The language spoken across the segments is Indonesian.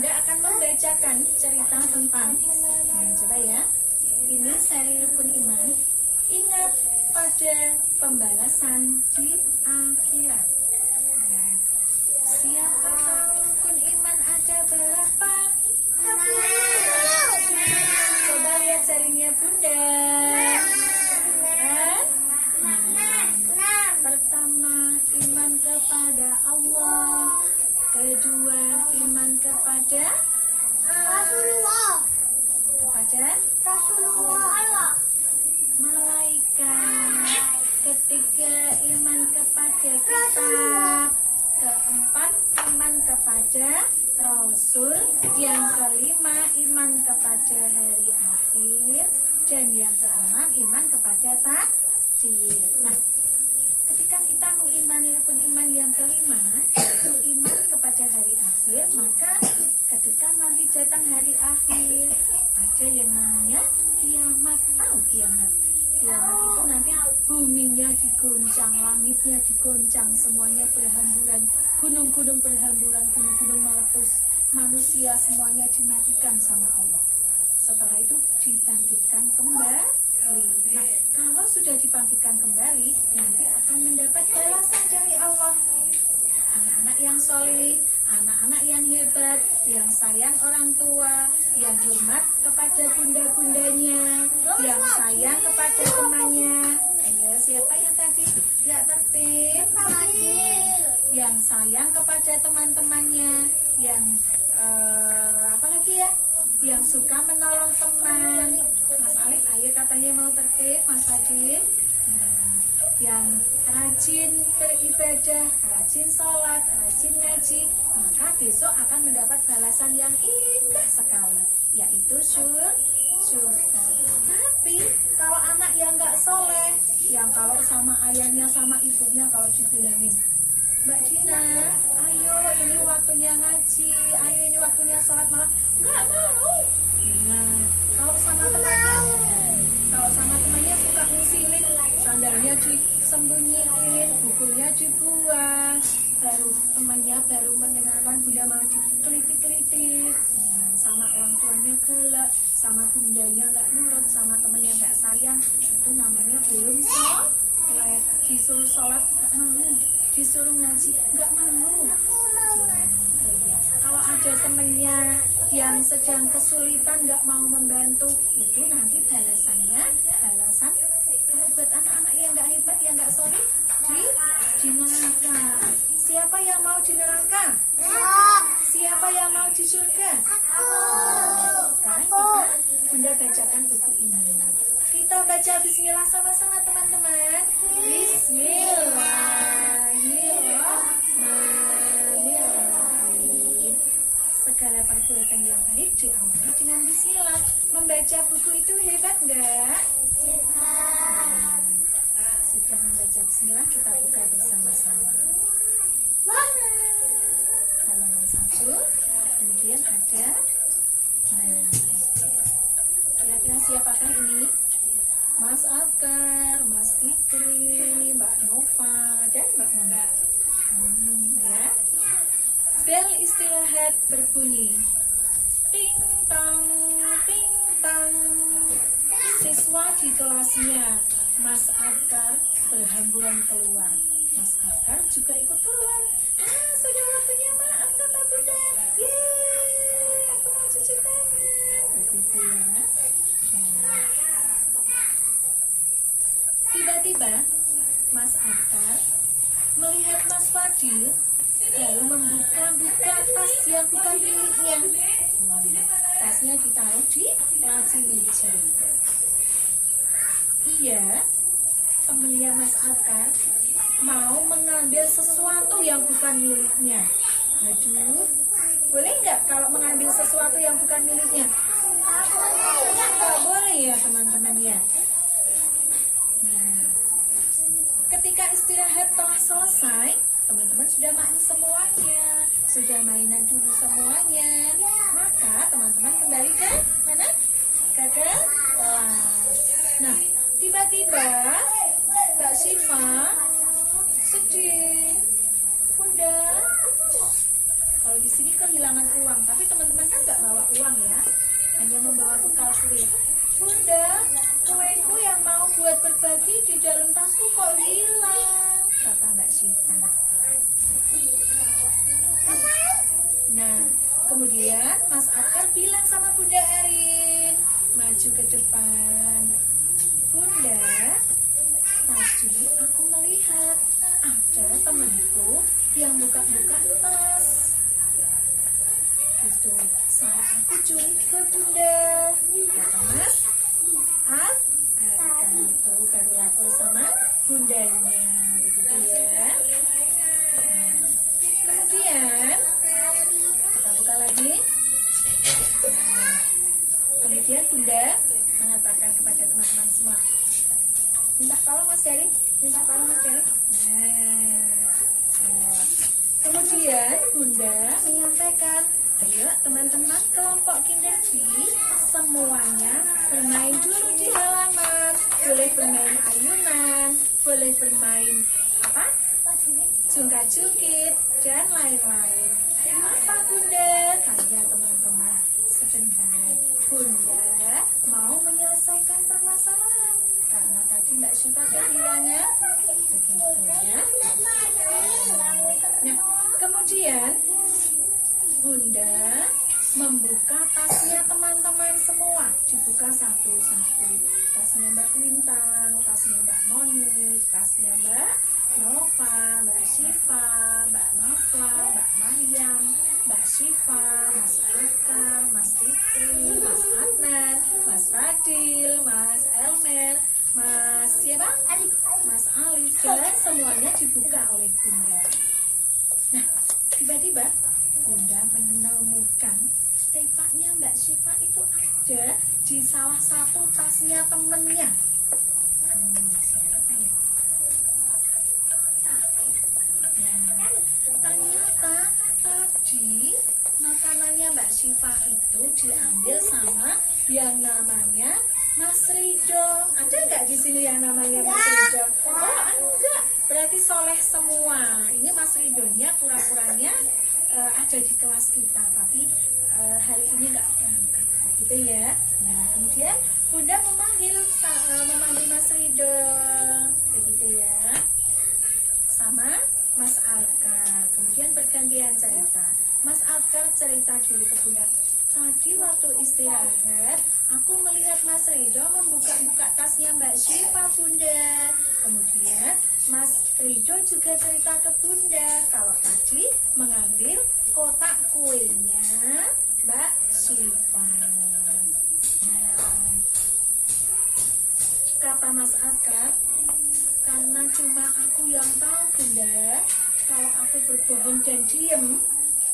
Bunda akan membacakan cerita tentang coba ya. Ini seri rukun iman. Ingat pada pembalasan di akhirat. Nah, siapa tahu rukun iman ada berapa? Coba lihat serinya Bunda. Pertama, iman kepada Allah. Kedua, iman kepada Rasulullah. Malaikat. Ketiga, iman kepada kitab. Keempat, iman kepada Rasul. Yang kelima, iman kepada hari akhir. Dan yang keenam, iman kepada takdir. Nah, ketika kita mengimani rukun iman yang kelima, yaitu iman kepada hari akhir, maka ketika nanti datang hari akhir, ada yang namanya kiamat. Tahu kiamat? Kiamat itu nanti buminya digoncang, langitnya digoncang, semuanya berhamburan, gunung-gunung berhamburan, gunung-gunung meletus, manusia semuanya dimatikan sama Allah. Setelah itu dibangkitkan kembali. Nah, kalau sudah dibangkitkan kembali, nanti akan mendapat balasan dari Allah. Anak-anak yang soleh, anak-anak yang hebat, yang sayang orang tua, yang hormat kepada bunda-bundanya, yang sayang kepada temannya. Ayo, siapa yang tadi nggak tertib? Yang sayang kepada teman-temannya, yang apa lagi ya? Yang suka menolong teman. Mas Alif, ayo katanya mau tertib, Mas Adit. Nah, yang rajin beribadah, rajin sholat, rajin ngaji, maka besok akan mendapat balasan yang indah sekali, yaitu surga. Tapi kalau anak yang nggak soleh, yang kalau sama ayahnya sama ibunya kalau dibilangin, Mbak Dina, ayo ini waktunya ngaji, ayo ini waktunya sholat, malah nggak mau. Nah, kalau sama temannya suka ngusilin, sandalnya disembunyiin, bukunya dibuang, baru temannya baru mendengarkan Bunda mau dikelitik-kelitik. Sama orang tuanya galak, sama bundanya nggak nurut, sama temennya nggak sayang, itu namanya belum soleh. Disuruh sholat nggak mau, disuruh ngaji nggak mau. Kalau ada temennya yang sedang kesulitan nggak mau membantu, itu nanti balasannya balasan. Kalau buat anak-anak yang nggak hebat, yang nggak soleh, di neraka. Siapa yang mau di neraka? Siapa yang mau di surga? Sekarang Bunda bacakan buku ini. Kita baca bismillah sama-sama teman-teman. Bismillahirrahmanirrahim. Segala perbuatan yang baik diawali dengan bismillah. Membaca buku itu hebat enggak? Sudah membaca bismillah, kita buka bersama-sama. Halaman 1, kemudian ada, kira-kira siapakah ini? Mas Akar, Mas Fikri, Mbak Nova, dan Mbak Mona. Ya. Bel istirahat berbunyi. Ting tang, ting tang. Siswa di kelasnya Mas Akar berhamburan keluar. Mas Akar juga ikut keluar. Sudah waktunya maaf kata Bunda. Yeay, aku mau cuci tangan. Begitu ya. Tiba-tiba Mas Akar melihat Mas Fadil lalu membuka tas yang bukan miliknya. Tasnya ditaruh di laci meja. Iya, temennya Mas Akar mau mengambil sesuatu yang bukan miliknya. Aduh, boleh nggak kalau mengambil sesuatu yang bukan miliknya? Nggak boleh ya teman-teman ya. Nah, ketika istirahat telah selesai, teman-teman sudah main semuanya, sudah mainan dulu semuanya. Maka teman-teman kembali ke mana? Ke kelas. Nah, tiba-tiba Mbak Syifa sedih. Bunda, kalau di sini kehilangan uang. Tapi teman-teman kan nggak bawa uang ya, hanya membawa bekal kue. Bunda, kueku yang mau buat berbagi di dalam tasku kok hilang, kata Mbak Syifa. Nah, kemudian Mas Akar bilang sama Bunda Erin, maju ke depan. Bunda, tadi aku melihat ada temanku yang buka-buka tas. Itu saat aku culik ke Bunda, kata Mas Akar itu baru lapor sama bundanya, begitu ya. Kemudian kita buka lagi. Kemudian Bunda mengatakan kepada teman-teman semua, minta tolong Mas Dari, minta tolong Mas Dari. Kemudian Bunda menyampaikan, ayo teman-teman kelompok Kinderti semuanya bermain dulu di halaman. Boleh bermain ayunan, boleh bermain apa? Jungkat-jungkit dan lain-lain. Kenapa Bunda? Karena teman-teman sebentar Bunda mau menyelesaikan permasalahan. Karena tadi Mbak Syifa kehilangan, begitu ya. Nah, kemudian Bunda membuka tasnya teman-teman semua, dibuka satu-satu. Tasnya Mbak Lintang, tasnya Mbak Moni, tasnya Mbak Nova, Mbak Syifa, Mbak Nova, Mbak Maryam, Mbak Syifa, Mas Akar, Mas Fikri, Mas Adnan, Mas Fadil, Mas Elmer, Mas siapa? Mas Alif, dan semuanya dibuka oleh Bunda. Nah, tiba-tiba Bunda menemukan tepaknya Mbak Syifa itu ada di salah satu tasnya temennya. Nah, ternyata tadi makanannya Mbak Syifa itu diambil sama yang namanya Mas Ridho. Ada nggak di sini yang namanya Mas Ridho? Oh, enggak. Berarti soleh semua. Ini Mas Ridhonya pura-puranya ada di kelas kita, tapi hari ini nggak berangkat, gitu ya. Nah, kemudian Bunda memanggil Mas Ridho, begitu ya, sama Mas Akar. Kemudian bergantian cerita. Mas Akar cerita dulu ke Bunda. Tadi waktu istirahat, aku melihat Mas Ridho membuka-buka tasnya Mbak Syifa, Bunda. Kemudian Mas Ridho juga cerita ke Bunda kalau tadi mengambil kotak kuenya Mbak Syifa. Nah, kata Mas Akar, karena cuma aku yang tahu Bunda, kalau aku berbohong dan diem,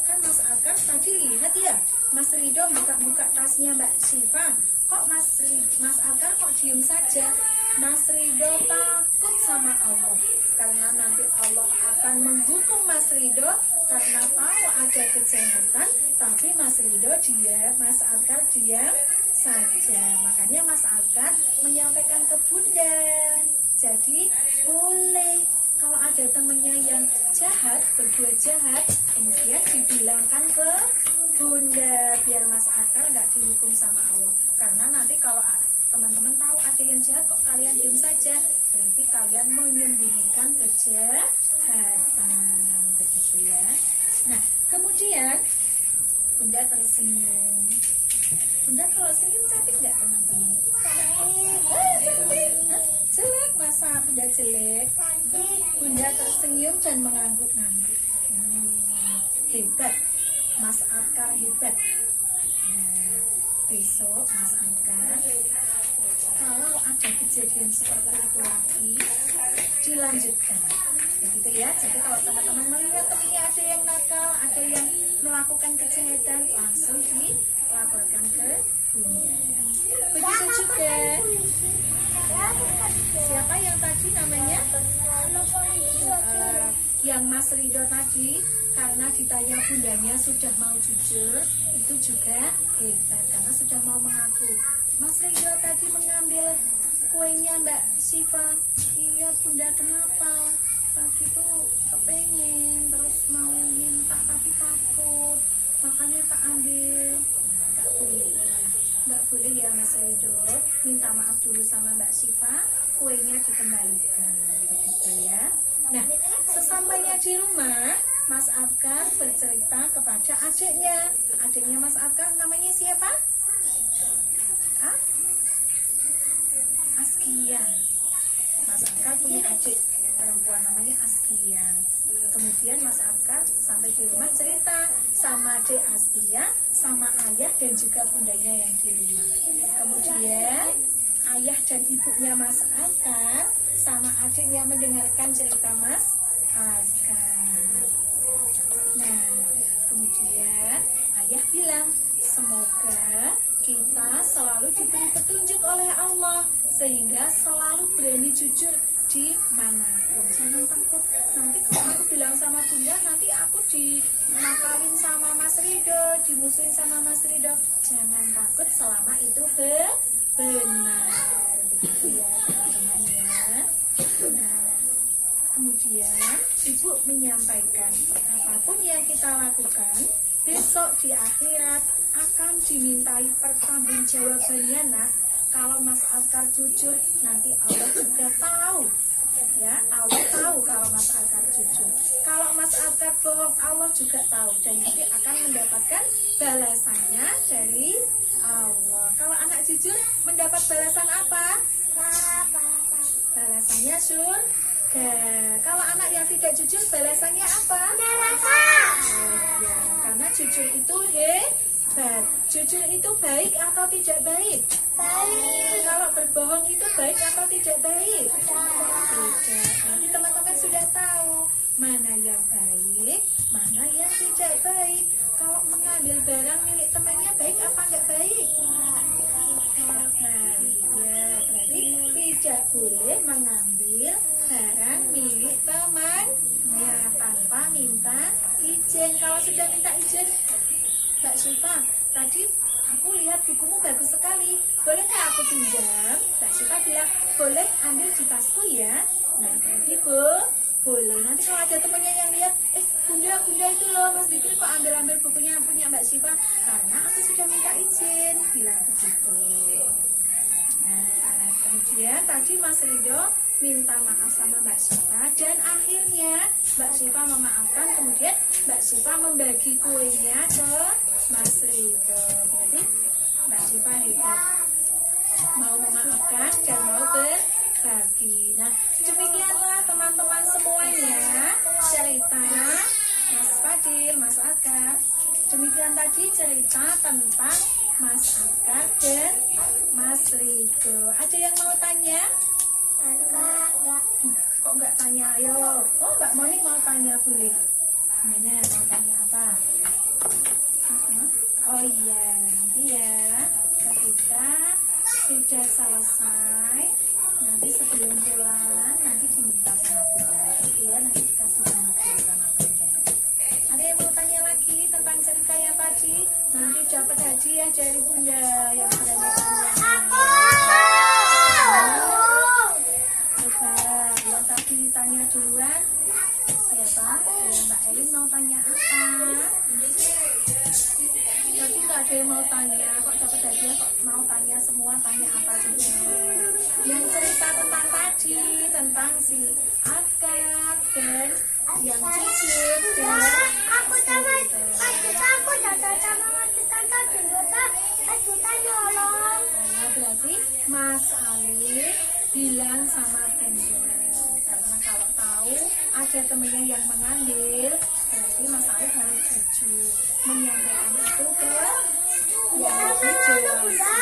kan Mas Akar tadi lihat ya, Mas Ridho buka-buka tasnya Mbak Syifa. Kok Mas Akar kok diem saja? Mas Ridho takut sama Allah, karena nanti Allah akan menghukum Mas Ridho karena tahu ada kejahatan. Tapi Mas Ridho diam, Mas Akar diam saja. Makanya Mas Akar menyampaikan ke Bunda. Jadi boleh kalau ada temennya yang jahat, berbuat jahat, kemudian dibilangkan ke Bunda biar Mas Akar nggak dihukum sama Allah. Karena nanti kalau teman-teman tahu ada yang jahat kok kalian diam saja, berarti kalian menyembunyikan kejahatan, begitu ya. Nah, kemudian Bunda tersenyum. Bunda kalau senyum cantik nggak teman-teman? Cantik. Jelek, masa Bunda jelek? Bunda tersenyum dan mengangguk-angguk. Hebat, Mas Akar hebat. Nah, besok Mas Akar kalau ada kejadian seperti itu lagi dilanjutkan, begitu ya. Jadi kalau teman-teman melihat temannya ada yang nakal, ada yang melakukan kejahatan, langsung dilaporkan ke Bunda. Begitu juga siapa yang tadi namanya yang Mas Ridho tadi, karena ditanya bundanya sudah mau jujur, itu juga hebat karena sudah mau mengaku. Mas Ridho tadi mengambil kuenya Mbak Syifa. Iya Bunda, kenapa? Tadi tuh kepengen terus mau minta tapi takut. makanya tak ambil. Nggak boleh ya Mas Rido. Minta maaf dulu sama Mbak Syifa, kuenya dikembalikan, begitu ya. Nah, sesampainya di rumah, Mas Afkar bercerita kepada adiknya. Adiknya Mas Afkar namanya siapa? Askia. Mas Afkar punya adik perempuan namanya Askia. Kemudian Mas Afkar sampai di rumah cerita sama adik Askia, sama ayah dan juga bundanya yang di rumah. Kemudian ayah dan ibunya Mas Afkar sama adiknya mendengarkan cerita Mas Afkar. Nah, kemudian ayah bilang, semoga kita selalu diberi petunjuk oleh Allah sehingga selalu berani jujur dimanapun. Jangan takut nanti kalau aku bilang sama bunda, nanti aku dinakalin sama Mas Rido, dimusuhin sama Mas Rido. Jangan takut selama itu benar, begitu ya teman-teman ya. Nah, kemudian ibu menyampaikan, apapun yang kita lakukan besok di akhirat akan dimintai pertanggungjawabannya, nak. Kalau Mas Afkar jujur, nanti Allah juga tahu. Ya, Allah tahu kalau Mas Afkar jujur. Kalau Mas Afkar bohong, Allah juga tahu. Dan nanti akan mendapatkan balasannya dari Allah. Kalau anak jujur, mendapat balasan apa? Balasannya surga. Kalau anak yang tidak jujur, balasannya apa? Neraka. Oh, ya. Karena jujur itu hebat. Jujur itu baik atau tidak baik? Baik. Kalau berbohong itu baik atau tidak baik? Tidak. Nanti teman-teman sudah tahu mana yang baik, mana yang tidak baik. Kalau mengambil barang milik temannya baik apa enggak baik? Baik ya, berarti tidak boleh mengambil barang milik temannya tanpa minta izin. Kalau sudah minta izin, Mbak Syifa, tadi aku lihat bukumu bagus sekali, bolehkah aku pinjam? Mbak Syifa bilang, boleh, ambil di tasku ya. Nah, berarti boleh. Nanti kalau ada temannya yang lihat, bunda itu loh, Mas Dikri kok ambil bukunya punya Mbak Syifa? Karena aku sudah minta izin, bilang begitu. Nah, kemudian tadi Mas Rido minta maaf sama Mbak Syifa dan akhirnya Mbak Syifa memaafkan. Kemudian Mbak Syifa membagi kuenya ke Mas Rido. Berarti Mbak Syifa hebat, mau memaafkan dan mau berbagi. Nah, demikianlah teman-teman semuanya cerita Mas Fadil, Mas Afkar. Demikian tadi cerita tentang Mas Afkar dan Mas Rido. Ada yang mau tanya? Enggak. Kok nggak tanya? Ayo. Oh, Mbak Monik mau tanya, boleh. Gimana? Mau tanya apa? Oh iya, nanti ya ketika sudah selesai, nanti sebelum pulang nanti diminta sama bunda. Ya, nanti dikasih nama bunda. Ada yang mau tanya lagi tentang cerita yang tadi? Nanti dapat hadiah dari bunda yang sudah ditanya. Coba yang tadi tanya duluan. Siapa? Ya, Mbak Elin mau tanya apa? Tapi nggak ada yang mau tanya. Kok dapat hadiah kok mau tanya semua? Tanya apa saja? Yang cerita tentang tadi, tentang si Afkar dan yang jujur dan Aku nyolong. Nah, berarti Mas Alif bilang sama bunda, karena kalau tahu ada temennya yang mengambil, berarti Mas Alif harus jujur menyampaikan itu ke yang lebih dewasa.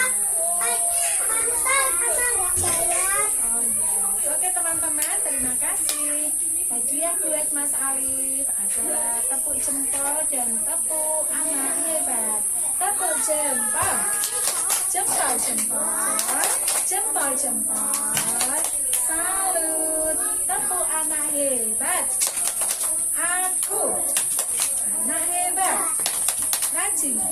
Oh ya, oke teman-teman, terima kasih. Hadiah buat Mas Alif adalah tepuk jempol dan tepuk anak hebat. Tepuk jempol, jempol. Salut, tepuk anak hebat. Aku anak hebat, rajin